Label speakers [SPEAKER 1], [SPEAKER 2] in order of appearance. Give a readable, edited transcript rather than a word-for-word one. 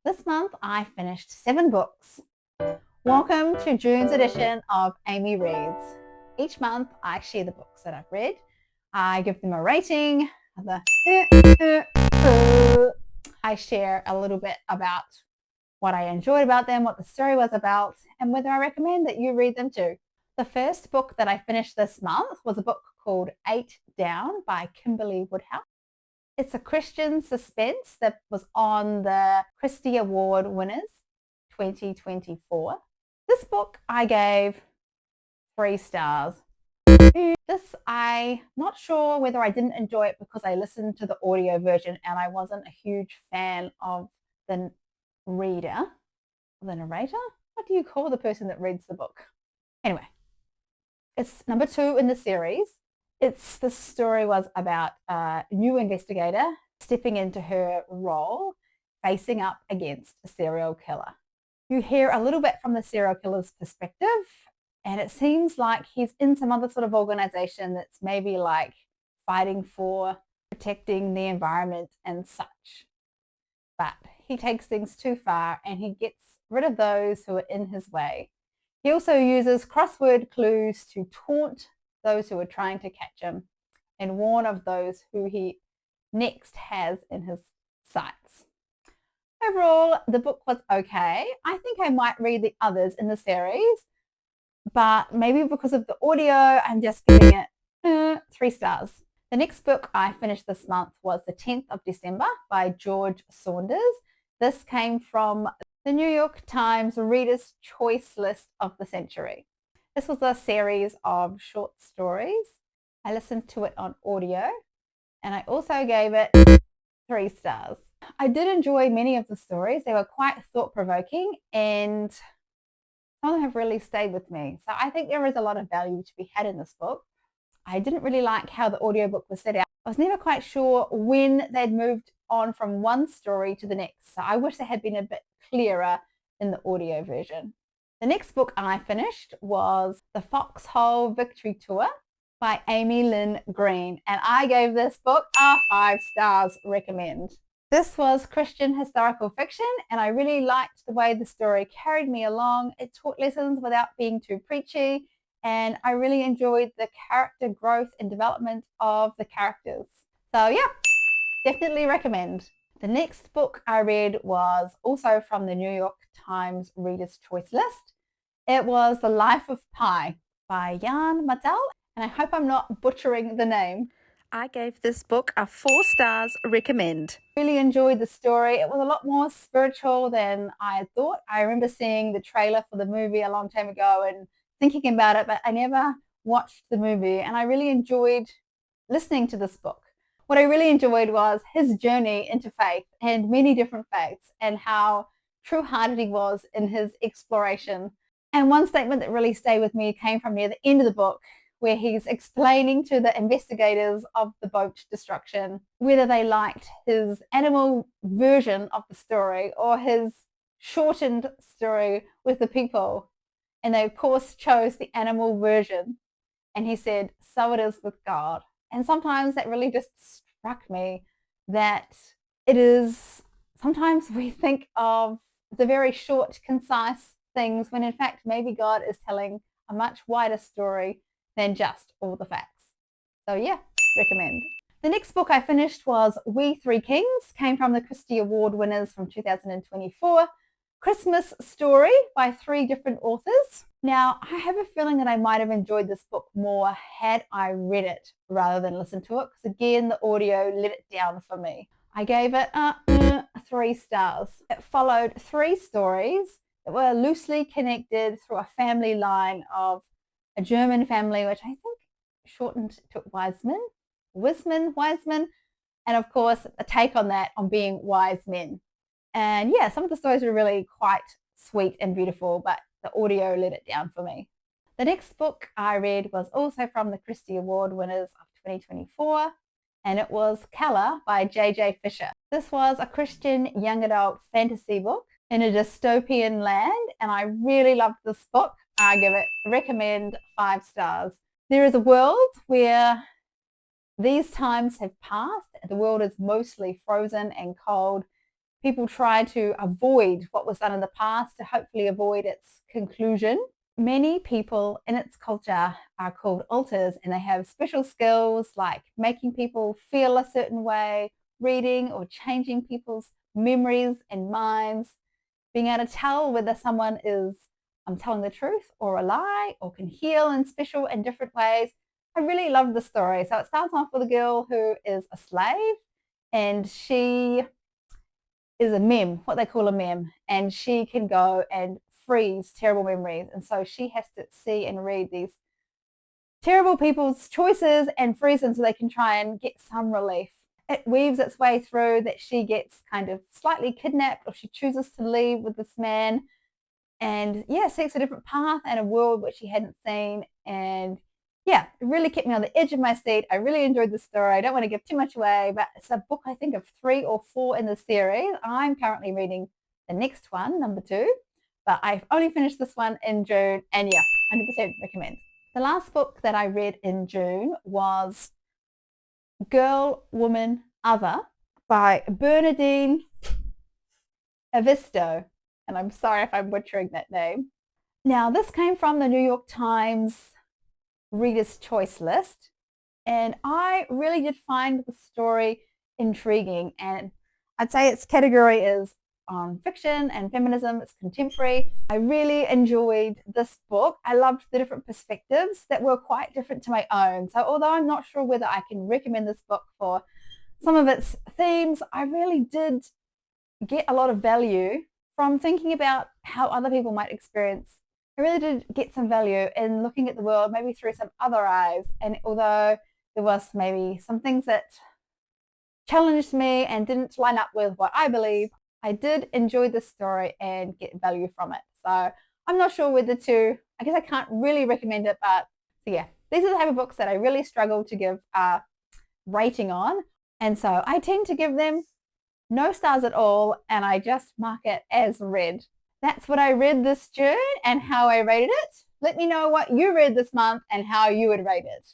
[SPEAKER 1] This month I finished 7 books. Welcome to June's edition of Amy Reads. Each month I share the books that I've read. I give them a rating. I share a little bit about what I enjoyed about them, what the story was about, and whether I recommend that you read them too. The first book that I finished this month was a book called 8 Down by Kimberly Woodhouse. It's a Christian suspense that was on the Christy Award winners 2024. This book I gave 3 stars. I'm not sure whether I didn't enjoy it because I listened to the audio version and I wasn't a huge fan of the reader, the narrator. What do you call the person that reads the book? Anyway, it's number 2 in the series. The story was about a new investigator stepping into her role, facing up against a serial killer. You hear a little bit from the serial killer's perspective, and it seems like he's in some other sort of organization that's maybe like fighting for protecting the environment and such. But he takes things too far and he gets rid of those who are in his way. He also uses crossword clues to taunt those who are trying to catch him and warn of those who he next has in his sights. Overall, the book was okay. I think I might read the others in the series, but maybe because of the audio, I'm just giving it 3 stars. The next book I finished this month was The 10th of December by George Saunders. This came from the New York Times Reader's Choice List of the Century. This was a series of short stories. I listened to it on audio and I also gave it 3 stars. I did enjoy many of the stories. They were quite thought-provoking and some of them have really stayed with me. So I think there is a lot of value to be had in this book. I didn't really like how the audiobook was set out. I was never quite sure when they'd moved on from one story to the next. So I wish they had been a bit clearer in the audio version. The next book I finished was The Foxhole Victory Tour by Lynn Green, and I gave this book a 5 stars recommend. This was Christian historical fiction, and I really liked the way the story carried me along. It taught lessons without being too preachy, and I really enjoyed the character growth and development of the characters. So yeah, definitely recommend. The next book I read was also from the New York Times Reader's Choice List. It was The Life of Pi by Jan Mattel, and I hope I'm not butchering the name. I gave this book a 4 stars recommend. Really enjoyed the story. It was a lot more spiritual than I had thought. I remember seeing the trailer for the movie a long time ago and thinking about it, but I never watched the movie, and I really enjoyed listening to this book. What I really enjoyed was his journey into faith and many different faiths and how true-hearted he was in his exploration. And one statement that really stayed with me came from near the end of the book, where he's explaining to the investigators of the boat destruction whether they liked his animal version of the story or his shortened story with the people. And they, of course, chose the animal version. And he said, so it is with God. And sometimes that really just struck me that it is, sometimes we think of the very short, concise things when in fact maybe God is telling a much wider story than just all the facts. So yeah, recommend. The next book I finished was We Three Kings, came from the Christy Award winners from 2024. Christmas Story by 3 different authors. Now, I have a feeling that I might have enjoyed this book more had I read it rather than listened to it, because again, the audio let it down for me. I gave it 3 stars. It followed 3 stories that were loosely connected through a family line of a German family, which I think shortened to Wiseman, and of course, a take on that on being wise men. And yeah, some of the stories were really quite sweet and beautiful, but the audio let it down for me. The next book I read was also from the Christy Award winners of 2024, and it was Keller by J.J. Fisher. This was a Christian young adult fantasy book in a dystopian land, and I really loved this book. I give it recommend 5 stars. There is a world where these times have passed. The world is mostly frozen and cold, people try to avoid what was done in the past to hopefully avoid its conclusion. Many people in its culture are called alters, and they have special skills like making people feel a certain way, reading or changing people's memories and minds, being able to tell whether someone is telling the truth or a lie, or can heal in special and different ways. I really love the story. So it starts off with a girl who is a slave, and she is a mem, what they call a mem, and she can go and freeze terrible memories. And so she has to see and read these terrible people's choices and freeze them so they can try and get some relief. It weaves its way through that she gets kind of slightly kidnapped, or she chooses to leave with this man, and seeks a different path and a world which she hadn't seen. And it really kept me on the edge of my seat. I really enjoyed the story. I don't want to give too much away, but it's a book, I think, of 3 or 4 in the series. I'm currently reading the next one, number 2, but I've only finished this one in June, and 100% recommend. The last book that I read in June was Girl, Woman, Other by Bernardine Evaristo, and I'm sorry if I'm butchering that name. Now, this came from the New York Times Reader's Choice list, and I really did find the story intriguing, and I'd say its category is fiction and feminism. It's contemporary. I really enjoyed this book. I loved the different perspectives that were quite different to my own. So although I'm not sure whether I can recommend this book for some of its themes, I really did get a lot of value from thinking about how other people might experience. I really did get some value in looking at the world maybe through some other eyes. And although there was maybe some things that challenged me and didn't line up with what I believe, I did enjoy the story and get value from it. So I'm not sure whether to, I guess I can't really recommend it, but these are the type of books that I really struggle to give a rating on. And so I tend to give them no stars at all, and I just mark it as read. That's what I read this June and how I rated it. Let me know what you read this month and how you would rate it.